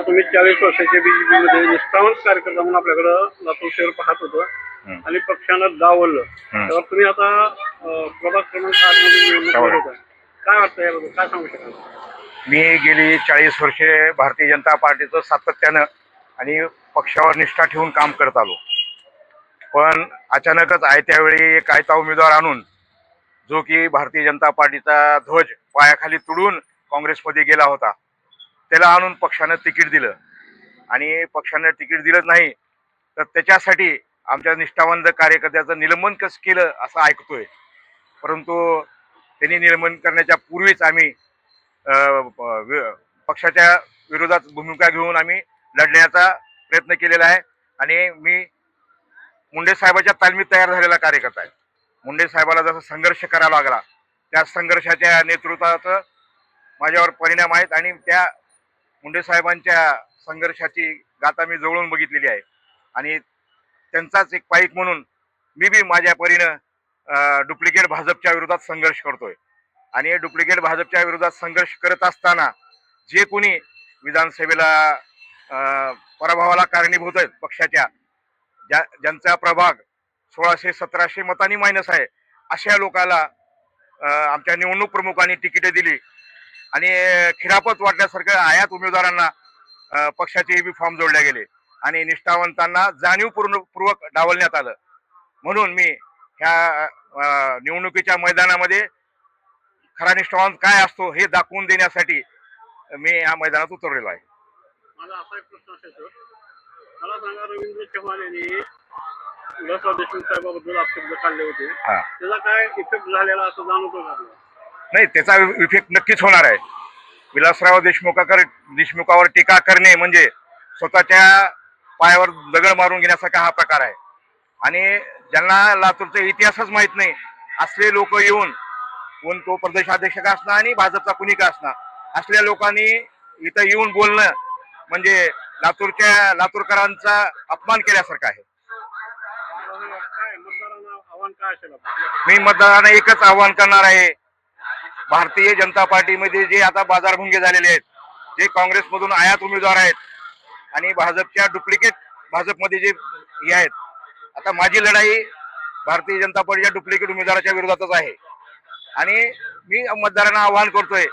तुम्ही 40 वर्षाच्या बीजेपी मध्ये निष्ठावंत कार्यकर्ता म्हणून आपल्याकडं लातूर शहर पाहत होतो आणि पक्षानं डावललं. तर तुम्ही आता प्रभाग क्रमांक 8 मध्ये निवडणूक लढवत आहे. काय वाटतं याबद्दल, काय सांगू शकाल? मी गेली 40 वर्षे भारतीय जनता पार्टीचं सातत्यानं आणि पक्षावर निष्ठा ठेवून काम करत आलो. पण अचानकच आयत्या वेळी एक आयता उमेदवार आणून जो की भारतीय जनता पार्टीचा ध्वज पायाखाली तुडून काँग्रेसमध्ये गेला होता, त्याला आणून पक्षानं तिकीट दिलं. आणि पक्षानं तिकीट दिलं नाही तर त्याच्यासाठी आमच्या निष्ठावंत कार्यकर्त्याचं निलंबन कसं केलं असं ऐकतोय. परंतु त्यांनी निलंबन करण्याच्या पूर्वीच आम्ही पक्षाच्या विरोधात भूमिका घेऊन आम्ही लढण्याचा प्रयत्न केलेला आहे. आणि मी मुंडे साहेबाच्या तालमीत तयार झालेला कार्यकर्ता आहे. मुंडे साहेबाला जसा संघर्ष करावा लागला त्या संघर्षाच्या नेतृत्वाचं माझ्यावर परिणाम आहेत आणि त्या मुंडे साहेबांच्या संघर्षाची गाथा मी जवळून बघितलेली आहे. आणि त्यांचाच एक पाईक म्हणून मी बी माझ्या परीनं डुप्लिकेट भाजपच्या विरोधात संघर्ष करतोय. आणि डुप्लिकेट भाजपच्या विरोधात संघर्ष करत असताना जे कोणी विधानसभेला पराभवाला कारणीभूत आहेत पक्षाच्या, ज्यांचा प्रभाग 1600-1700 मतांनी मायनस आहे, अशा लोकांना आमच्या निवडणूक प्रमुखांनी तिकीटे दिली आणि खिरापत वाटण्यासारखं आयात उमेदवारांना पक्षाचे बी फॉर्म जोडले गेले आणि निष्ठावंतांना जाणीवपूर्वक डावलण्यात आलं. म्हणून मी ह्या निवडणुकीच्या मैदानामध्ये खरा निष्ठावंत काय असतो हे दाखवून देण्यासाठी मी या मैदानात उतरलेलो आहे. मला असा एक प्रश्न असायचा, मला सांगा, रवींद्र चव्हाण यांनी विलासराव देशमुख साहेबाबद्दल आक्षेप काढले होते, त्याचा काय इफेक्ट झालेला असं जाणवतो का? नाही, त्याचा इफेक्ट नक्कीच होणार आहे. विलासराव देशमुखावर टीका करणे म्हणजे स्वतःच्या पायावर दगड मारून घेण्यासारखा हा प्रकार आहे. आणि ज्यांना लातूरचा इतिहासच माहित नाही असले लोक येऊन, कोण तो प्रदेशाध्यक्ष का असणार आणि भाजपचा कुणी का असणार, असल्या लोकांनी इथं येऊन बोलणं म्हणजे लातूरकरांचा अपमान केल्यासारखं आहे. मी मतदारांना एकच आवाहन करणार आहे, भारतीय जनता पार्टीमध्ये जे आता बाजारभुंगे झालेले आहेत, जे काँग्रेसमधून आयात उमेदवार आहेत आणि भाजपच्या डुप्लिकेट भाजपमध्ये जे हे आहेत, आता माझी लढाई भारतीय जनता पार्टीच्या डुप्लिकेट उमेदवाराच्या विरोधातच आहे. आणि मी मतदारांना आवाहन करतोय,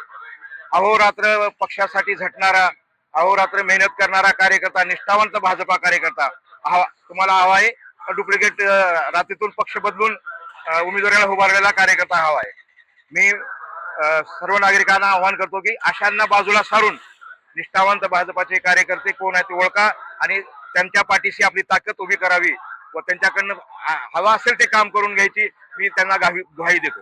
अहोरात्र पक्षासाठी झटणारा, अहोरात्र मेहनत करणारा कार्यकर्ता, निष्ठावंत भाजपा कार्यकर्ता तुम्हाला हवा आहे, डुप्लिकेट रात्रीतून पक्ष बदलून उमेदवाराला उभारलेला कार्यकर्ता हवा आहे. मी सर्व नागरिकांना आवाहन करतो की अशांना बाजूला सारून निष्ठावंत भाजपाचे कार्यकर्ते कोण आहेत ते ओळखा आणि त्यांच्या पाठीशी आपली ताकद उभी करावी व त्यांच्याकडनं हवा असेल ते काम करून घ्यायची मी त्यांना ग्वाही देतो.